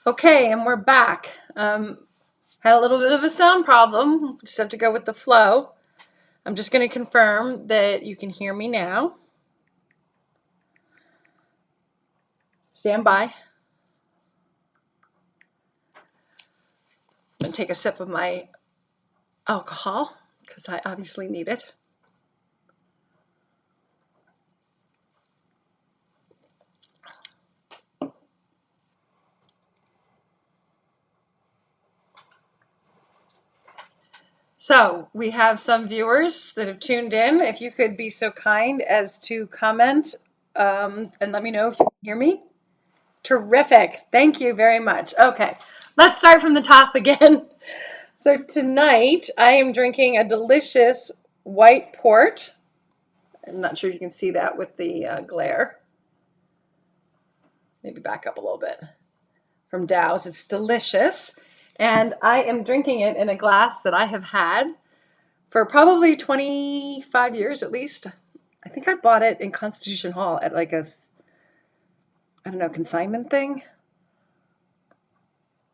Okay, and we're back. Had a little bit of a sound problem. Just have to go with the flow. I'm just going to confirm that you can hear me now. Stand by. I'm going to take a sip of my alcohol because I obviously need it. So we have some viewers that have tuned in. If you could be so kind as to comment and let me know if you can hear me. Terrific. Thank you very much. Okay, let's start from the top again. So tonight I am drinking a delicious white port. I'm not sure you can see that with the glare. Maybe back up a little bit. From Dow's. It's delicious. And I am drinking it in a glass that I have had for probably 25 years at least. I think I bought it in Constitution Hall at like a, I don't know, consignment thing.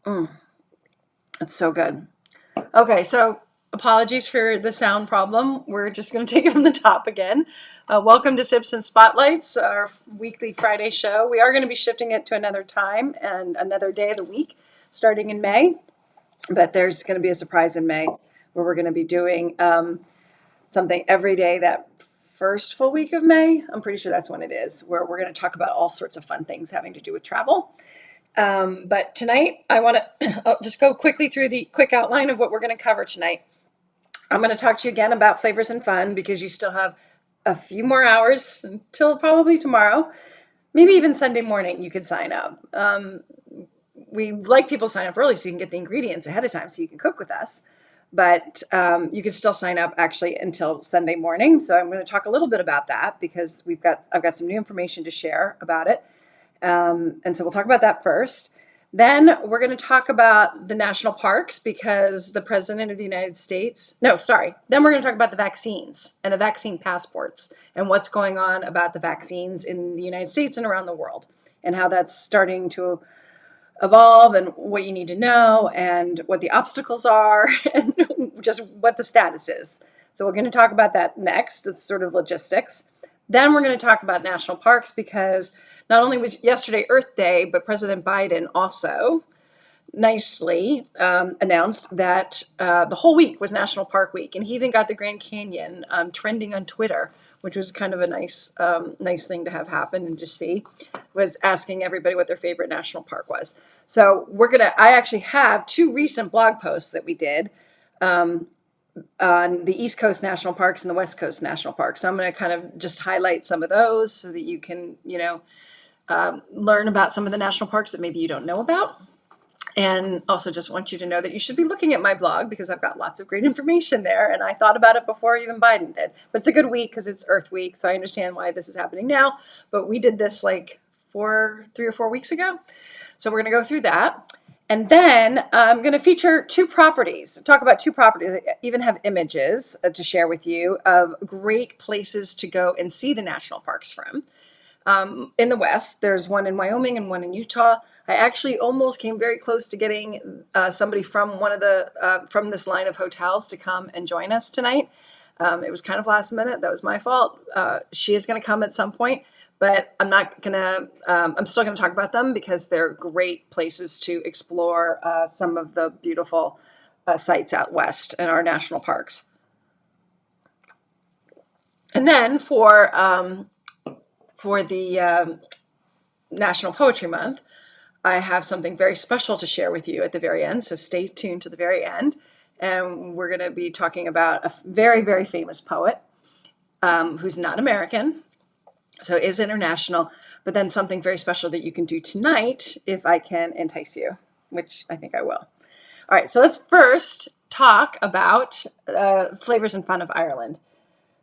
It's so good. Okay, so apologies for the sound problem. We're just going to take it from the top again. Welcome to Sips and Spotlights, our weekly Friday show. We are going to be shifting it to another time and another day of the week starting in May. But there's going to be a surprise in May where we're going to be doing something every day that first full week of May. I'm pretty sure that's when it is, where we're going to talk about all sorts of fun things having to do with travel. But tonight, I want to I'll just go quickly through the quick outline of what we're going to cover tonight. I'm going to talk to you again about flavors and fun because you still have a few more hours until probably tomorrow, maybe even Sunday morning. You could sign up. We like people sign up early so you can get the ingredients ahead of time so you can cook with us. But you can still sign up actually until Sunday morning. So I'm going to talk a little bit about that because I've got some new information to share about it. And so we'll talk about that first. Then we're going to talk about the national parks because the president of the United States, then we're going to talk about the vaccines and the vaccine passports and what's going on about the vaccines in the United States and around the world and how that's starting to evolve and what you need to know and what the obstacles are and just what the status is. So we're going to talk about that next. It's sort of logistics. Then we're going to talk about national parks because not only was yesterday Earth Day, but President Biden also nicely announced that the whole week was National Park Week. And he even got the Grand Canyon trending on Twitter, which was kind of a nice thing to have happen and to see, was asking everybody what their favorite national park was. So I actually have two recent blog posts that we did on the East Coast National Parks and the West Coast National Parks. So I'm going to kind of just highlight some of those so that you can, learn about some of the national parks that maybe you don't know about. And also just want you to know that you should be looking at my blog because I've got lots of great information there. And I thought about it before even Biden did. But it's a good week because it's Earth Week. So I understand why this is happening now. But we did this like 3 or 4 weeks ago. So we're going to go through that. And then I'm going to feature talk about two properties. I even have images to share with you of great places to go and see the national parks from. In the West, there's one in Wyoming and one in Utah. I actually almost came very close to getting somebody from from this line of hotels to come and join us tonight. It was kind of last minute. That was my fault. She is going to come at some point, but I'm still going to talk about them because they're great places to explore some of the beautiful sites out west in our national parks. And then for the National Poetry Month, I have something very special to share with you at the very end, so stay tuned to the very end. And we're going to be talking about a very, very famous poet who's not American, so is international, but then something very special that you can do tonight if I can entice you, which I think I will. All right, so let's first talk about flavors and fun of Ireland.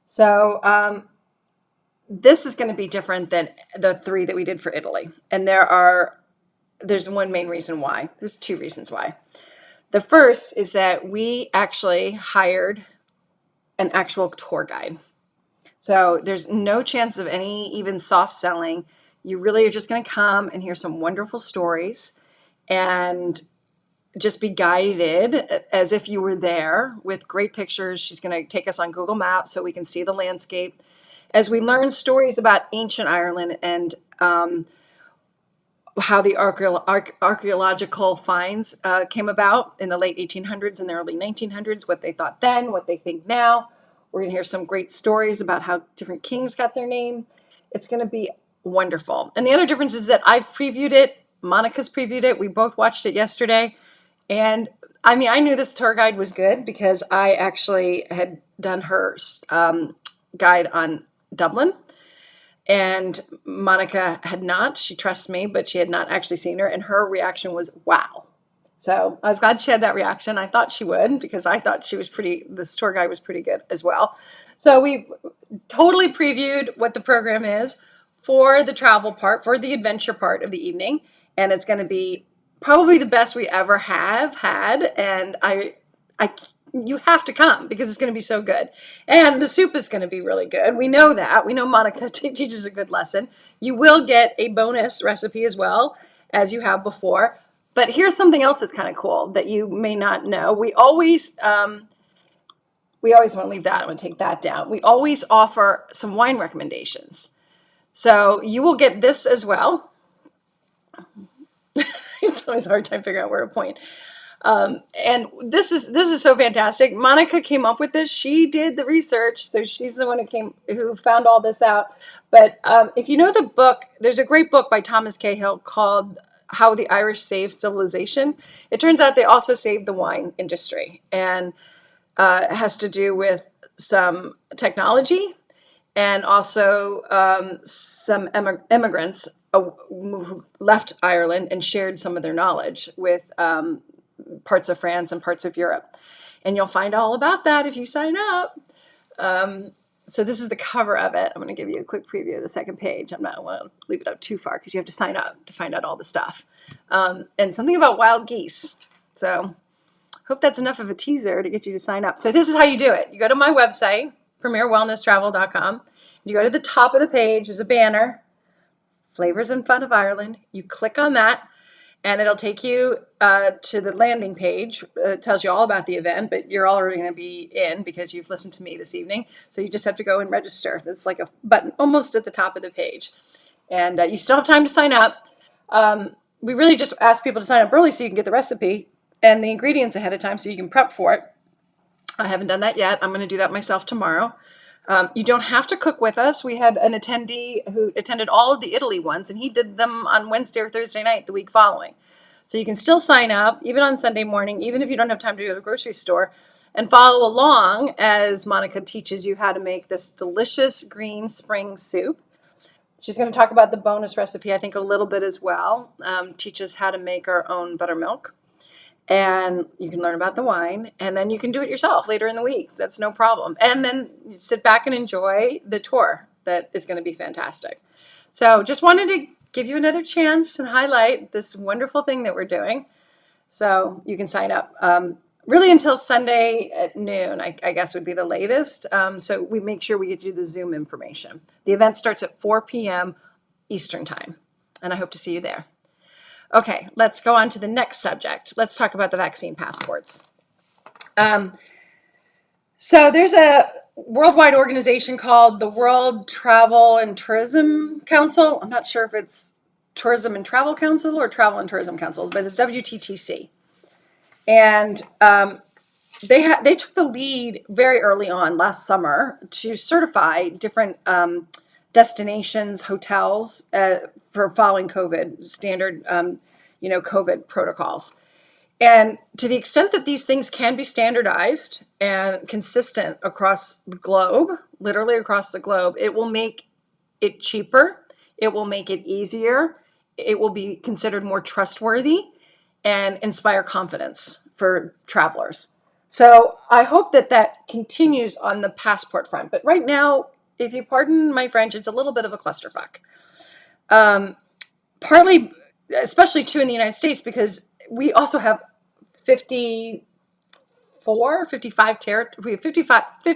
So this is going to be different than the 3 that we did for Italy. And there's one main reason why. There's 2 reasons why. The first is that we actually hired an actual tour guide. So there's no chance of any even soft selling. You really are just going to come and hear some wonderful stories and just be guided as if you were there with great pictures. She's going to take us on Google Maps so we can see the landscape as we learn stories about ancient Ireland and how the archaeological finds came about in the late 1800s and the early 1900s, what they thought then, what they think now. We're going to hear some great stories about how different kings got their name. It's going to be wonderful. And the other difference is that I've previewed it. Monica's previewed it. We both watched it yesterday. And I mean, I knew this tour guide was good because I actually had done her guide on Dublin. And Monica had not. She trusts me, but she had not actually seen her. And her reaction was, wow. So I was glad she had that reaction. I thought she would because I thought this tour guide was pretty good as well. So we've totally previewed what the program is for the travel part, for the adventure part of the evening. And it's going to be probably the best we ever have had. And you have to come because it's going to be so good. And the soup is going to be really good. We know that. We know Monica teaches a good lesson. You will get a bonus recipe as well as you have before. But here's something else that's kind of cool that you may not know. We always want to leave that. I'm going to take that down. We always offer some wine recommendations. So you will get this as well. It's always a hard time figuring out where to point. And this is so fantastic. Monica came up with this. She did the research, so she's the one who found all this out. But if you know the book, there's a great book by Thomas Cahill called How the Irish Saved Civilization. It turns out they also saved the wine industry, and it has to do with some technology and also some immigrants who left Ireland and shared some of their knowledge with parts of France and parts of Europe. And you'll find all about that if you sign up. So this is the cover of it. I'm going to give you a quick preview of the second page. I don't want to leave it up too far because you have to sign up to find out all the stuff. And something about wild geese. So hope that's enough of a teaser to get you to sign up. So this is how you do it. You go to my website, premierwellnesstravel.com. You go to the top of the page. There's a banner, Flavors and Fun of Ireland. You click on that, and it'll take you to the landing page. It tells you all about the event, but you're already going to be in because you've listened to me this evening. So you just have to go and register. It's like a button almost at the top of the page. And you still have time to sign up. We really just ask people to sign up early so you can get the recipe and the ingredients ahead of time so you can prep for it. I haven't done that yet. I'm going to do that myself tomorrow. You don't have to cook with us. We had an attendee who attended all of the Italy ones, and he did them on Wednesday or Thursday night the week following. So you can still sign up, even on Sunday morning, even if you don't have time to go to the grocery store, and follow along as Monica teaches you how to make this delicious green spring soup. She's going to talk about the bonus recipe, I think, a little bit as well. Teach us how to make our own buttermilk. And you can learn about the wine, and then you can do it yourself later in the week. That's no problem. And then you sit back and enjoy the tour. That is going to be fantastic. So just wanted to give you another chance and highlight this wonderful thing that we're doing. So you can sign up really until Sunday at noon, I guess would be the latest. So we make sure we get you the Zoom information. The event starts at 4 p.m. Eastern time, and I hope to see you there. Okay, let's go on to the next subject. Let's talk about the vaccine passports. So there's a worldwide organization called the World Travel and Tourism Council. I'm not sure if it's Tourism and Travel Council or Travel and Tourism Council, but it's WTTC. And they took the lead very early on last summer to certify different destinations, hotels for following COVID standard, COVID protocols. And to the extent that these things can be standardized and consistent across the globe, literally across the globe, it will make it cheaper. It will make it easier. It will be considered more trustworthy and inspire confidence for travelers. So I hope that continues on the passport front. But right now, if you pardon my French, it's a little bit of a clusterfuck. Partly, especially too in the United States, because we also have 50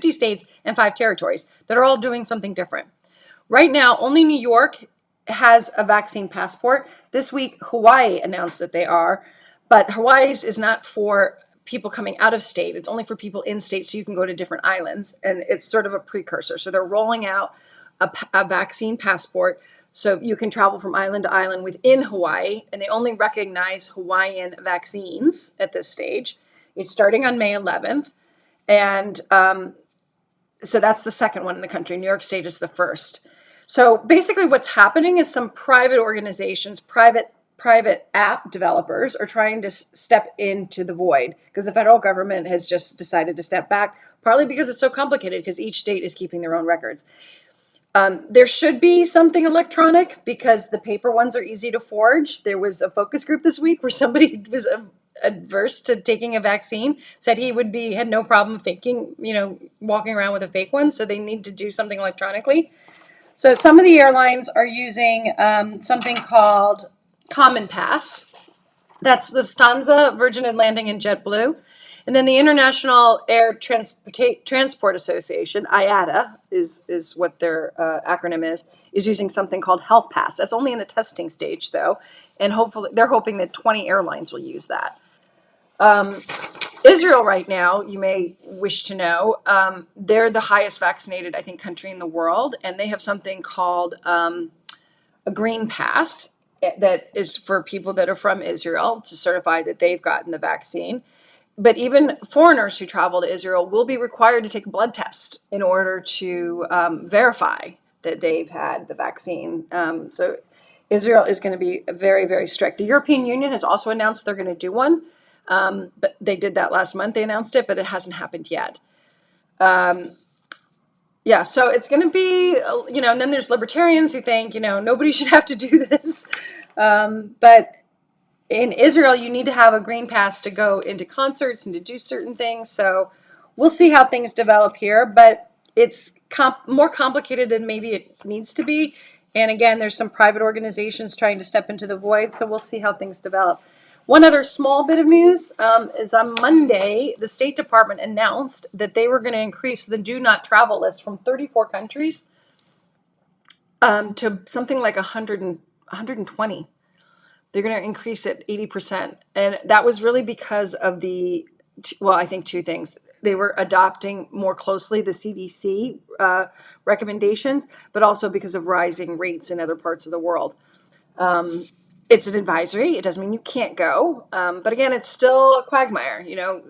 states and 5 territories that are all doing something different. Right now, only New York has a vaccine passport. This week, Hawaii announced that they are, but Hawaii's is not for people coming out of state. It's only for people in state, so you can go to different islands, and it's sort of a precursor. So they're rolling out a vaccine passport so you can travel from island to island within Hawaii, and they only recognize Hawaiian vaccines at this stage. It's starting on May 11th, and so that's the second one in the country. New York State is the first. So basically what's happening is some private organizations, private app developers are trying to step into the void because the federal government has just decided to step back, partly because it's so complicated because each state is keeping their own records. There should be something electronic because the paper ones are easy to forge. There was a focus group this week where somebody was adverse to taking a vaccine, said he had no problem faking, walking around with a fake one. So they need to do something electronically. So some of the airlines are using something called Common Pass. That's Lufthansa, Virgin Atlantic, and JetBlue. And then the International Air Transport Association, IATA is what their acronym is using something called Health Pass. That's only in the testing stage, though. And hopefully they're hoping that 20 airlines will use that. Israel right now, you may wish to know, they're the highest vaccinated, I think, country in the world. And they have something called a green pass that is for people that are from Israel to certify that they've gotten the vaccine. But even foreigners who travel to Israel will be required to take a blood test in order to verify that they've had the vaccine. So Israel is going to be very, very strict. The European Union has also announced they're going to do one. But they did that last month. They announced it, but it hasn't happened yet. Yeah, so it's going to be, and then there's libertarians who think, nobody should have to do this. But in Israel, you need to have a green pass to go into concerts and to do certain things. So we'll see how things develop here, but it's more complicated than maybe it needs to be. And again, there's some private organizations trying to step into the void. So we'll see how things develop. One other small bit of news is on Monday, the State Department announced that they were going to increase the do not travel list from 34 countries to something like 120. They're going to increase it 80%. And that was really because of I think two things. They were adopting more closely the CDC recommendations, but also because of rising rates in other parts of the world. It's an advisory. It doesn't mean you can't go. But again, it's still a quagmire.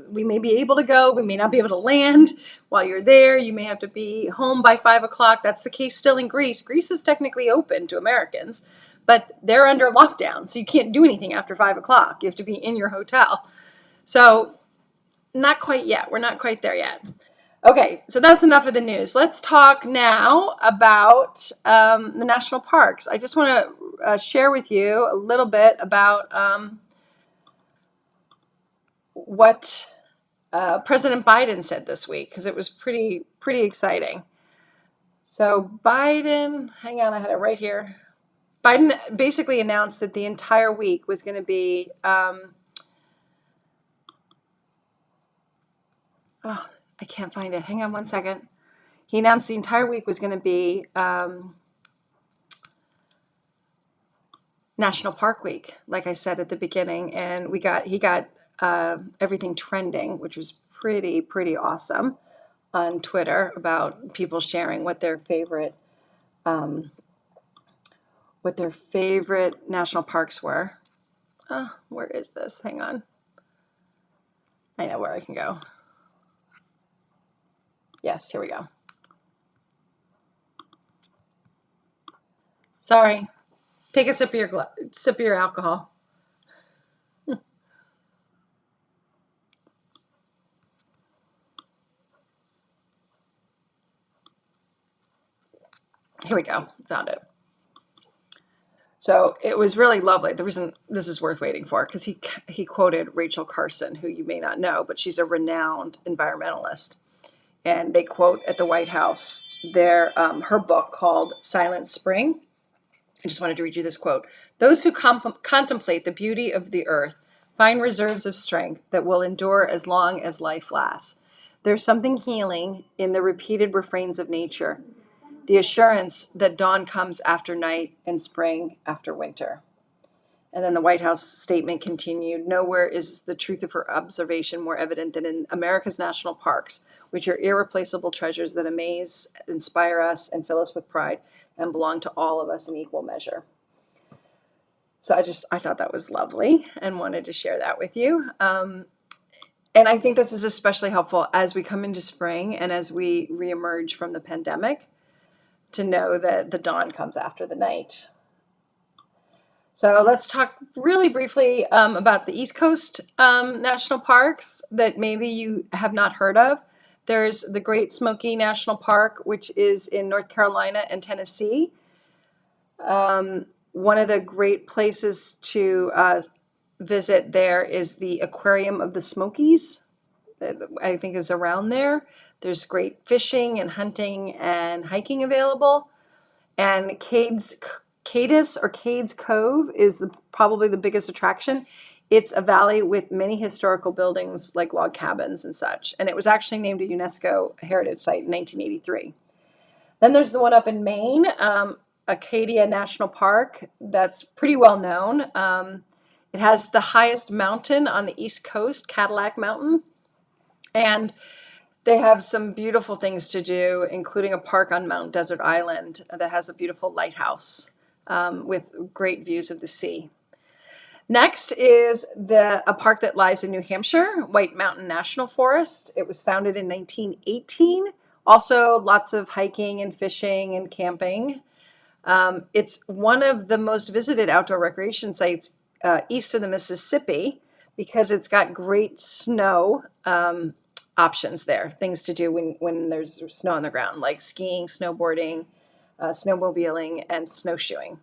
We may be able to go. We may not be able to land while you're there. You may have to be home by 5 o'clock. That's the case still in Greece. Greece is technically open to Americans, but they're under lockdown. So you can't do anything after 5 o'clock. You have to be in your hotel. So not quite yet. We're not quite there yet. Okay, so that's enough of the news. Let's talk now about the national parks. I just want to share with you a little bit about what President Biden said this week, because it was pretty exciting. So Biden, hang on, I had it right here. Biden basically announced that the entire week was going to be I can't find it. Hang on one second. He announced the entire week was going to be National Park Week, like I said at the beginning, and he got everything trending, which was pretty awesome on Twitter about people sharing what their favorite national parks were. Where is this? Hang on. I know where I can go. Yes, here we go. Sorry. Take a sip of your alcohol. Here we go. Found it. So it was really lovely. The reason this is worth waiting for, because he quoted Rachel Carson, who you may not know, but she's a renowned environmentalist. And they quote at the White House her book called Silent Spring. I just wanted to read you this quote. Those who contemplate the beauty of the earth find reserves of strength that will endure as long as life lasts. There's something healing in the repeated refrains of nature. the assurance that dawn comes after night and spring after winter. And then the White House statement continued, nowhere is the truth of her observation more evident than in America's national parks, which are irreplaceable treasures that amaze, inspire us, and fill us with pride, and belong to all of us in equal measure. So I thought that was lovely and wanted to share that with you. And I think this is especially helpful as we come into spring and as we reemerge from the pandemic, to know that the dawn comes after the night. So let's talk really briefly about the East Coast national parks that maybe you have not heard of. There's the Great Smoky National Park, which is in North Carolina and Tennessee. One of the great places to visit there is the Aquarium of the Smokies, I think is around there. There's great fishing and hunting and hiking available. And Cades Cove is probably the biggest attraction. It's a valley with many historical buildings like log cabins and such. And it was actually named a UNESCO Heritage Site in 1983. Then there's the one up in Maine, Acadia National Park. That's pretty well known. It has the highest mountain on the East Coast, Cadillac Mountain. And they have some beautiful things to do, including a park on Mount Desert Island that has a beautiful lighthouse with great views of the sea. Next is a park that lies in New Hampshire, White Mountain National Forest. It was founded in 1918. Also, lots of hiking and fishing and camping. It's one of the most visited outdoor recreation sites east of the Mississippi because it's got great snow options there, things to do when there's snow on the ground, like skiing, snowboarding, snowmobiling, and snowshoeing.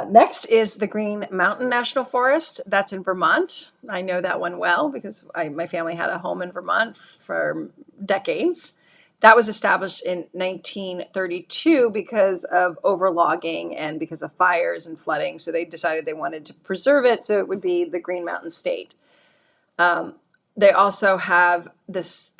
Next is the Green Mountain National Forest. That's in Vermont. I know that one well because my family had a home in Vermont for decades. That was established in 1932 because of overlogging and because of fires and flooding. So they decided they wanted to preserve it so it would be the Green Mountain State. They also have this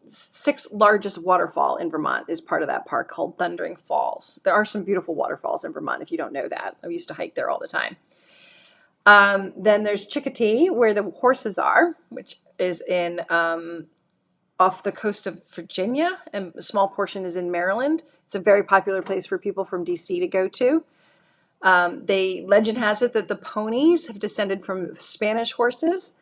sixth largest waterfall in Vermont is part of that park called Thundering Falls. There are some beautiful waterfalls in Vermont if you don't know that. I used to hike there all the time. Then there's Chickatee, where the horses are, which is in off the coast of Virginia, and a small portion is in Maryland. It's a very popular place for people from DC to go to. Legend has it that the ponies have descended from Spanish horses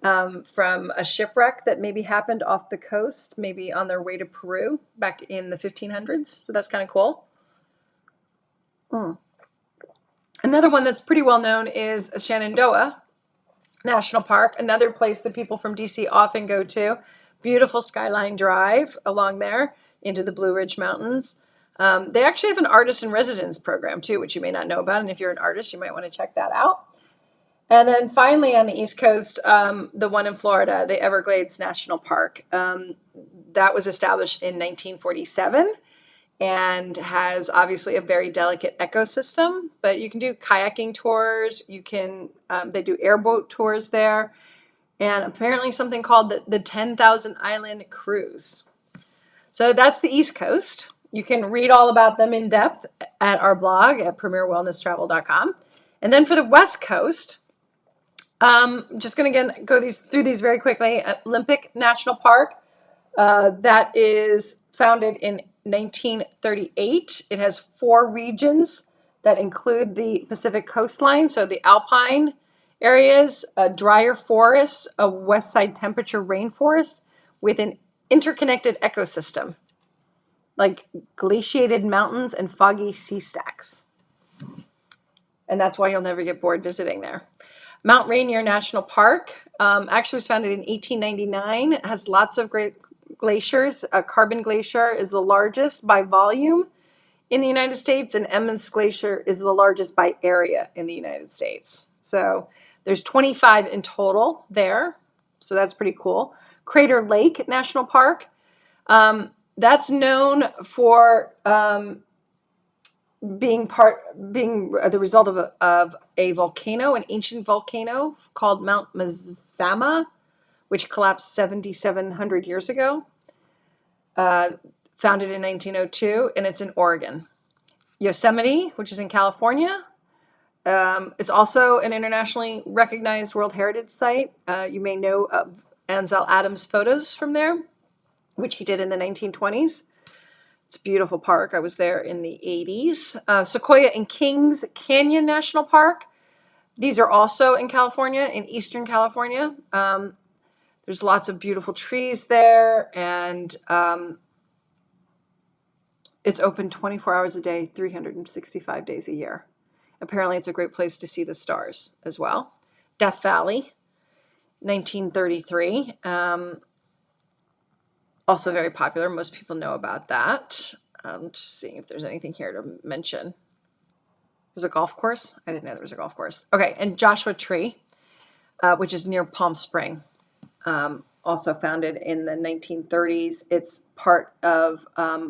from a shipwreck that maybe happened off the coast, maybe on their way to Peru back in the 1500s. So that's kind of cool. Another one that's pretty well known is Shenandoah National Park, another place that people from DC often go to. Beautiful Skyline Drive along there into the Blue Ridge Mountains. They actually have an artist in residence program too, which you may not know about. And if you're an artist, you might want to check that out. And then finally on the East Coast, the one in Florida, the Everglades National Park. That was established in 1947 and has obviously a very delicate ecosystem. But you can do kayaking tours. They do airboat tours there. And apparently something called the 10,000 Island Cruise. So that's the East Coast. You can read all about them in depth at our blog at premierwellnesstravel.com. And then for the West Coast, just going to go through these very quickly. Olympic National Park, that is founded in 1938. It has 4 regions that include the Pacific coastline, so the Alpine areas, a drier forest, a west side temperature rainforest with an interconnected ecosystem, like glaciated mountains and foggy sea stacks. And that's why you'll never get bored visiting there. Mount Rainier National Park actually was founded in 1899. It has lots of great glaciers. Carbon Glacier is the largest by volume in the United States, and Emmons Glacier is the largest by area in the United States. So there's 25 in total there. So that's pretty cool. Crater Lake National Park. That's known for being the result of a volcano, an ancient volcano called Mount Mazama, which collapsed 7,700 years ago. founded in 1902, and it's in Oregon. Yosemite, which is in California. It's also an internationally recognized World Heritage Site. You may know of Ansel Adams' photos from there, which he did in the 1920s. It's a beautiful park. I was there in the 80s. Sequoia and Kings Canyon National Park. These are also in California, in Eastern California. There's lots of beautiful trees there, and it's open 24 hours a day, 365 days a year. Apparently, it's a great place to see the stars as well. Death Valley, 1933. Also very popular. Most people know about that. Just seeing if there's anything here to mention. There's a golf course. I didn't know there was a golf course. Okay, and Joshua Tree, which is near Palm Spring. Also founded in the 1930s. It's part of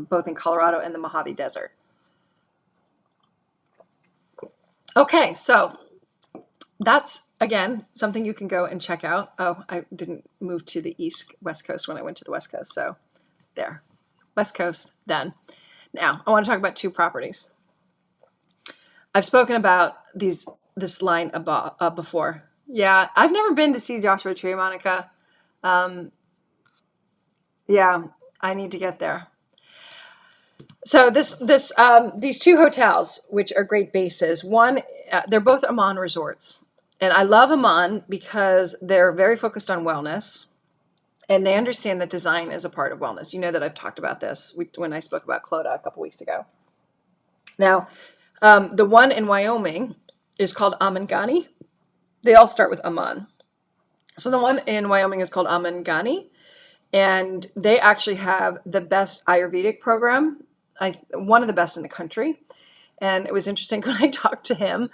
both in Colorado and the Mojave Desert. Okay, so that's, again, something you can go and check out. Oh, I didn't move to the West Coast when I went to the West Coast. So there, West Coast, done. Now, I want to talk about two properties. I've spoken about this line before. Yeah, I've never been to see Joshua Tree, Monica. Yeah, I need to get there. So these two hotels, which are great bases, one, they're both Aman resorts. And I love Aman because they're very focused on wellness, and they understand that design is a part of wellness. You know that I've talked about this when I spoke about Clota a couple weeks ago. Now, the one in Wyoming is called Amangani. They all start with Aman. So the one in Wyoming is called Amangani, and they actually have the best Ayurvedic program, one of the best in the country. And it was interesting when I talked to him,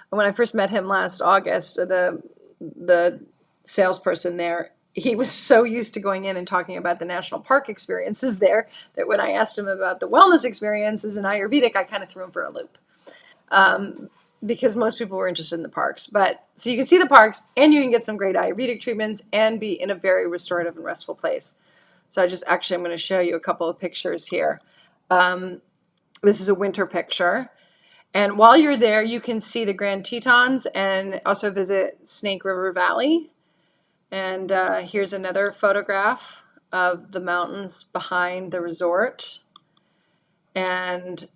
when I first met him last August, the salesperson there, he was so used to going in and talking about the national park experiences there that when I asked him about the wellness experiences in Ayurvedic, I kind of threw him for a loop. Because most people were interested in the parks. But so you can see the parks, and you can get some great Ayurvedic treatments and be in a very restorative and restful place. So I'm going to show you a couple of pictures here. This is a winter picture. And while you're there, you can see the Grand Tetons and also visit Snake River Valley. And here's another photograph of the mountains behind the resort. And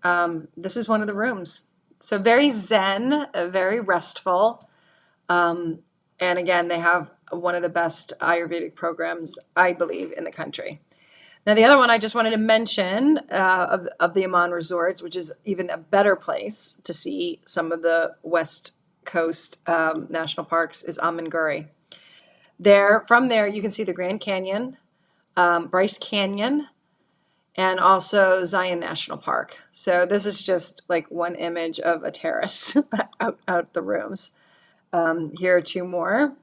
this is one of the rooms. So very zen, very restful. And again, they have one of the best Ayurvedic programs, I believe, in the country. Now, the other one I just wanted to mention of the Aman resorts, which is even a better place to see some of the West Coast national parks, is Amangiri. From there, you can see the Grand Canyon, Bryce Canyon, and also Zion National Park. So this is just like one image of a terrace out the rooms. Here are two more.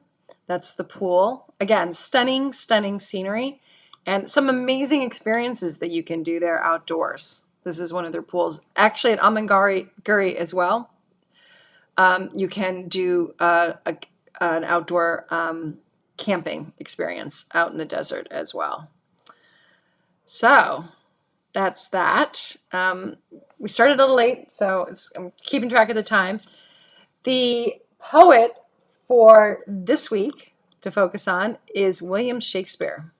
That's the pool. Again, stunning, stunning scenery and some amazing experiences that you can do there outdoors. This is one of their pools. Actually, at Amangiri as well, you can do an outdoor camping experience out in the desert as well. So that's that. We started a little late, so I'm keeping track of the time. The poet for this week to focus on is William Shakespeare.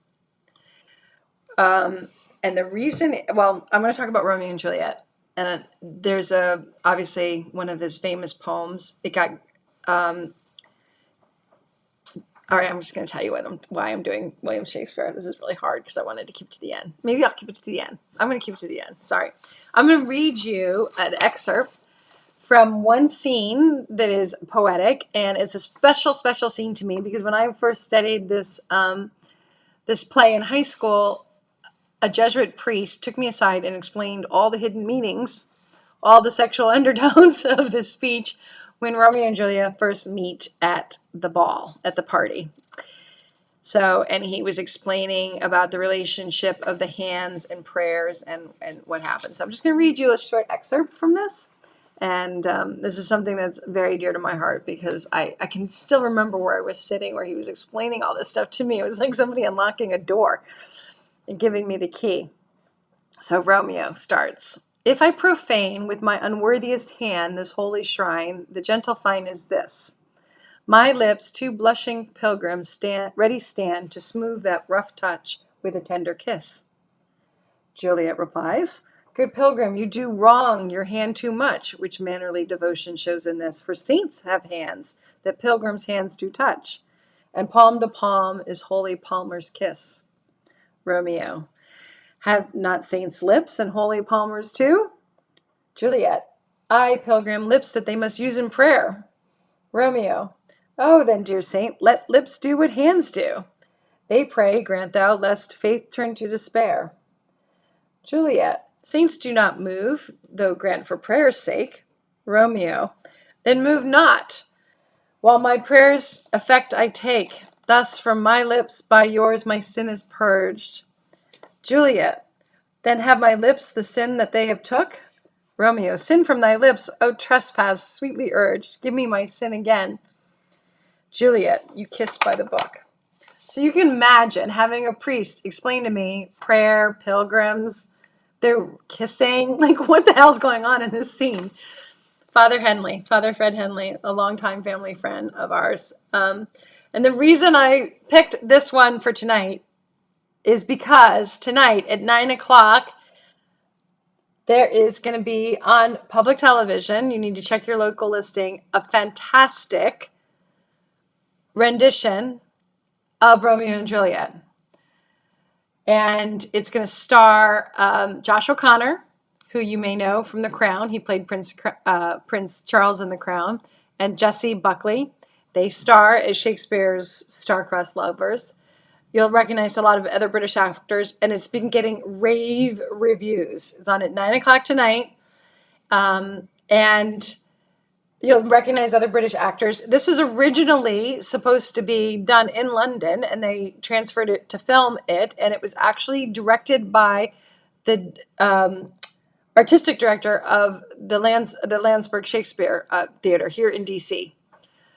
And the reason, well, I'm going to talk about Romeo and Juliet. And there's obviously one of his famous poems. It got, all right, I'm just going to tell you why I'm doing William Shakespeare. This is really hard because I wanted to keep it to the end. Maybe I'll keep it to the end. I'm going to keep it to the end. Sorry. I'm going to read you an excerpt from one scene that is poetic, and it's a special, special scene to me because when I first studied this play in high school, a Jesuit priest took me aside and explained all the hidden meanings, all the sexual undertones of this speech when Romeo and Juliet first meet at the ball, at the party. So, and he was explaining about the relationship of the hands and prayers and what happened. So I'm just going to read you a short excerpt from this. And this is something that's very dear to my heart because I can still remember where I was sitting, where he was explaining all this stuff to me. It was like somebody unlocking a door and giving me the key. So Romeo starts. If I profane with my unworthiest hand this holy shrine, the gentle fine is this. My lips, two blushing pilgrims, ready stand to smooth that rough touch with a tender kiss. Juliet replies, Good pilgrim, you do wrong your hand too much, which mannerly devotion shows in this. For saints have hands that pilgrims' hands do touch, and palm to palm is holy palmer's kiss. Romeo, have not saints lips and holy palmers too? Juliet, Ay, pilgrim, lips that they must use in prayer. Romeo, Oh, then, dear saint, let lips do what hands do. They pray, grant thou, lest faith turn to despair. Juliet, saints do not move, though grant for prayer's sake. Romeo, then move not, while my prayer's effect I take. Thus from my lips by yours my sin is purged. Juliet, then have my lips the sin that they have took? Romeo, sin from thy lips, O trespass, sweetly urged. Give me my sin again. Juliet, you kissed by the book. So you can imagine having a priest explain to me prayer, pilgrims, they're kissing. Like, what the hell's going on in this scene? Father Fred Henley, a longtime family friend of ours. And the reason I picked this one for tonight is because tonight at 9 o'clock, there is going to be on public television, you need to check your local listing, a fantastic rendition of Romeo and Juliet. And it's going to star Josh O'Connor, who you may know from The Crown. He played Prince Charles in The Crown. And Jessie Buckley. They star as Shakespeare's star-crossed lovers. You'll recognize a lot of other British actors, and it's been getting rave reviews. It's on at 9 o'clock tonight. And you'll recognize other British actors. This was originally supposed to be done in London, and they transferred it to film it, and it was actually directed by the artistic director of the Landsberg Shakespeare Theater here in DC.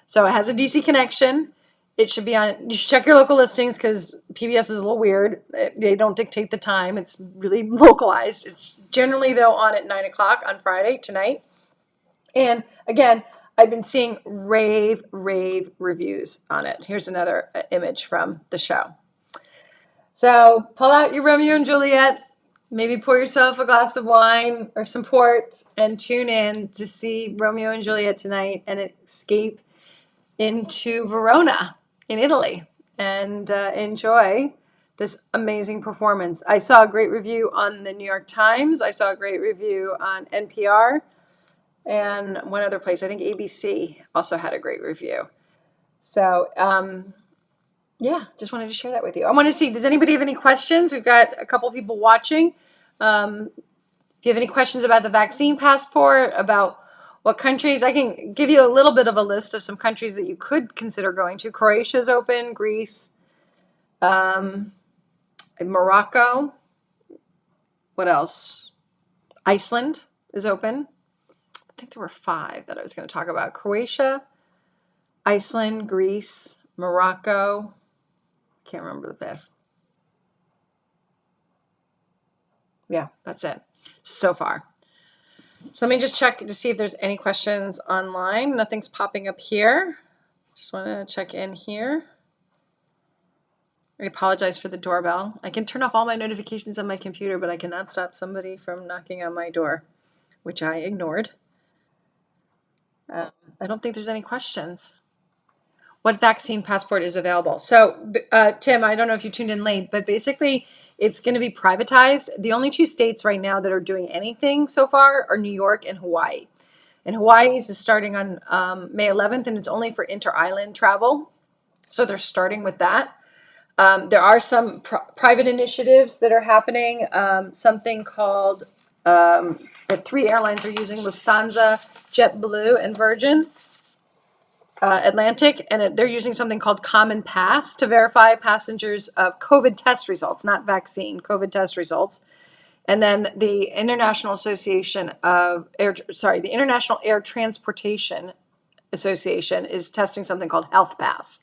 So it has a DC connection. It should be on. You should check your local listings because PBS is a little weird. They don't dictate the time. It's really localized. It's generally, though, on at 9 o'clock on Friday tonight. And again, I've been seeing rave reviews on it. Here's another image from the show. So pull out your Romeo and Juliet, maybe pour yourself a glass of wine or some port, and tune in to see Romeo and Juliet tonight and escape into Verona in Italy and enjoy this amazing performance. I saw a great review on the New York Times. I saw a great review on NPR. And one other place, I think ABC also had a great review. So, yeah, just wanted to share that with you. I want to see, does anybody have any questions? We've got a couple people watching. If you have any questions about the vaccine passport, about what countries, I can give you a little bit of a list of some countries that you could consider going to. Croatia's open, Greece, Morocco. What else? Iceland is open. I think there were 5 that I was going to talk about. Croatia, Iceland, Greece, Morocco. Can't remember the 5th. Yeah, that's it so far. So let me just check to see if there's any questions online. Nothing's popping up here. Just want to check in here. I apologize for the doorbell. I can turn off all my notifications on my computer, but I cannot stop somebody from knocking on my door, which I ignored. I don't think there's any questions. What vaccine passport is available? So, Tim, I don't know if you tuned in late, but basically it's going to be privatized. The only 2 states right now that are doing anything so far are New York and Hawaii. And Hawaii's is starting on May 11th, and it's only for inter-island travel. So they're starting with that. There are some private initiatives that are happening. Something called that 3 airlines are using: Lufthansa, JetBlue, and Virgin Atlantic, and they're using something called Common Pass to verify passengers' COVID test results, not vaccine, COVID test results. And then the International Air Transportation Association is testing something called Health Pass.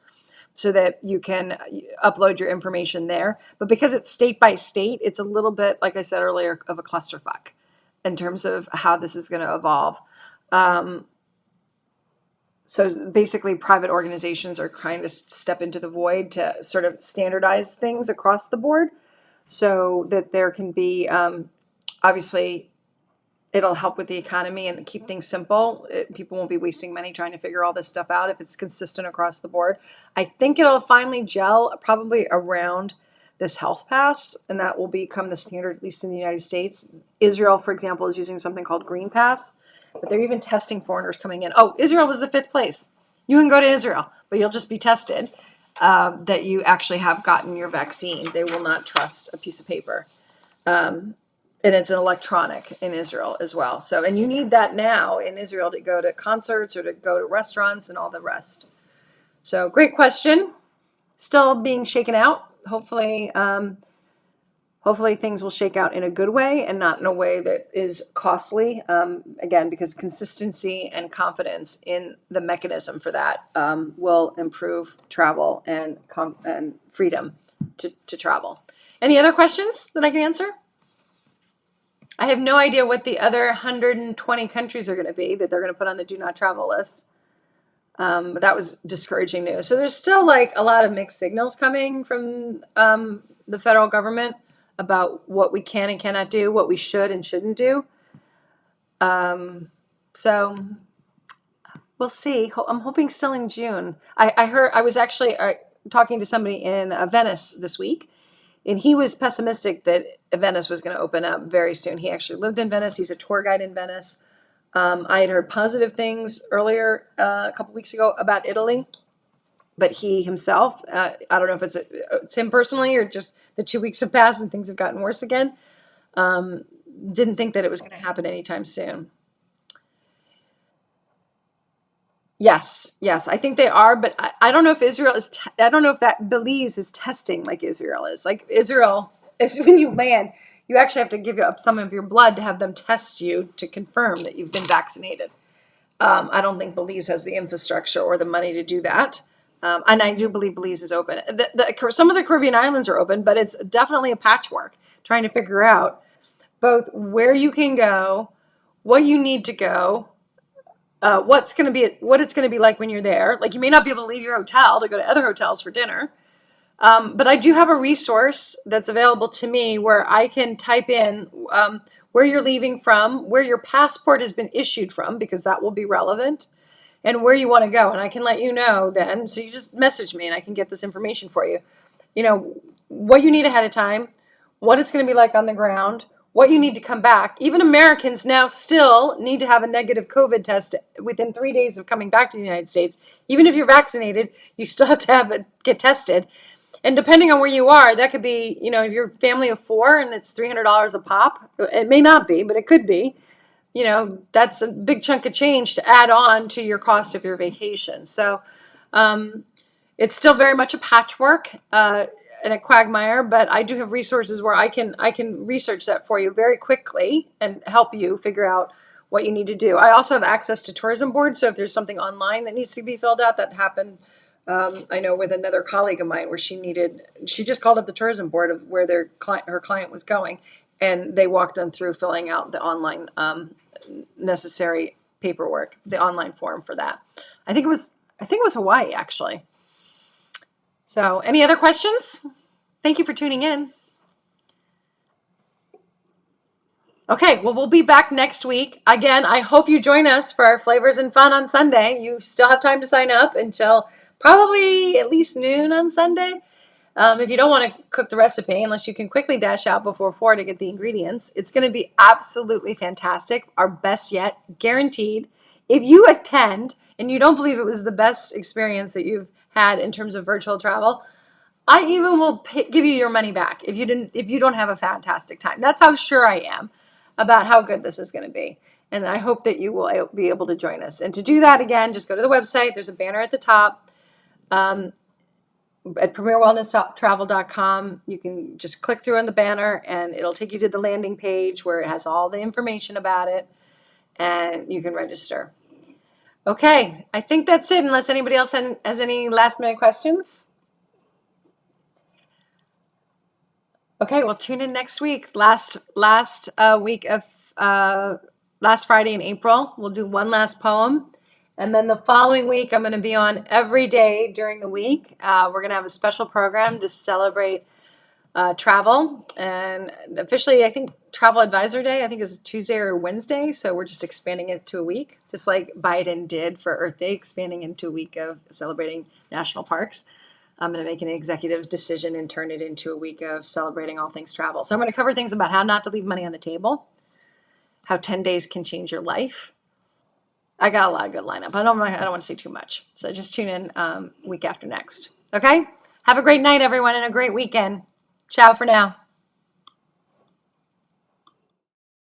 so that you can upload your information there. But because it's state by state, it's a little bit, like I said earlier, of a clusterfuck in terms of how this is going to evolve. So basically, private organizations are trying to step into the void to sort of standardize things across the board so that there can be, obviously, it'll help with the economy and keep things simple. People won't be wasting money trying to figure all this stuff out if it's consistent across the board. I think it'll finally gel probably around this health pass, and that will become the standard, at least in the United States. Israel, for example, is using something called Green Pass, but they're even testing foreigners coming in. Oh, Israel was the 5th place. You can go to Israel, but you'll just be tested that you actually have gotten your vaccine. They will not trust a piece of paper. And it's an electronic in Israel as well. So, and you need that now in Israel to go to concerts or to go to restaurants and all the rest. So, great question. Still being shaken out. Hopefully things will shake out in a good way and not in a way that is costly. Again, because consistency and confidence in the mechanism for that will improve travel and freedom to travel. Any other questions that I can answer? I have no idea what the other 120 countries are going to be that they're going to put on the do not travel list. But that was discouraging news. So there's still like a lot of mixed signals coming from the federal government about what we can and cannot do, what we should and shouldn't do. So we'll see. I'm hoping still in June. I was actually talking to somebody in Venice this week, and he was pessimistic that Venice was going to open up very soon. He actually lived in Venice. He's a tour guide in Venice. I had heard positive things earlier a couple weeks ago about Italy, but he himself, I don't know if it's him personally or just the 2 weeks have passed and things have gotten worse again, didn't think that it was going to happen anytime soon. Yes, I think they are, but I don't know if Israel is, I don't know if that Belize is testing like Israel is. Like Israel, is when you land, you actually have to give up some of your blood to have them test you to confirm that you've been vaccinated. I don't think Belize has the infrastructure or the money to do that. And I do believe Belize is open. Some of the Caribbean islands are open, but it's definitely a patchwork trying to figure out both where you can go, what you need to go, what it's going to be like when you're there. Like you may not be able to leave your hotel to go to other hotels for dinner. But I do have a resource that's available to me where I can type in where you're leaving from, where your passport has been issued from, because that will be relevant, and where you want to go. And I can let you know then. So you just message me and I can get this information for you. You know, what you need ahead of time, what it's going to be like on the ground, what you need to come back. Even Americans now still need to have a negative COVID test within 3 days of coming back to the United States. Even if you're vaccinated, you still have to get tested. And depending on where you are, that could be, you know, if you're a family of 4 and it's $300 a pop, it may not be, but it could be. You know, that's a big chunk of change to add on to your cost of your vacation. So it's still very much a patchwork and a quagmire, but I do have resources where I can research that for you very quickly and help you figure out what you need to do. I also have access to tourism boards, so if there's something online that needs to be filled out, that happened. I know with another colleague of mine where she just called up the tourism board of where her client was going, and they walked them through filling out the online necessary paperwork, the online form for that. I think it was Hawaii actually. So, any other questions? Thank you for tuning in. Okay, well, we'll be back next week. Again, I hope you join us for our Flavors and Fun on Sunday. You still have time to sign up until probably at least noon on Sunday. If you don't want to cook the recipe, unless you can quickly dash out before 4 to get the ingredients, it's going to be absolutely fantastic. Our best yet, guaranteed. If you attend and you don't believe it was the best experience that you've had in terms of virtual travel, I even will give you your money back if you don't have a fantastic time. That's how sure I am about how good this is going to be. And I hope that you will be able to join us. And to do that, again, just go to the website. There's a banner at the top at premierwellnesstravel.com. You can just click through on the banner and it'll take you to the landing page where it has all the information about it and you can register. Okay, I think that's it, unless anybody else has any last minute questions. Okay, well, tune in next week. Last week of last Friday in April, we'll do one last poem, and then the following week, I'm going to be on every day during the week. We're going to have a special program to celebrate travel, and officially, I think Travel Advisor Day, I think is Tuesday or Wednesday, so we're just expanding it to a week, just like Biden did for Earth Day, expanding into a week of celebrating national parks. I'm going to make an executive decision and turn it into a week of celebrating all things travel. So I'm going to cover things about how not to leave money on the table, how 10 days can change your life. I got a lot of good lineup. I don't want to say too much. So just tune in week after next. Okay? Have a great night, everyone, and a great weekend. Ciao for now.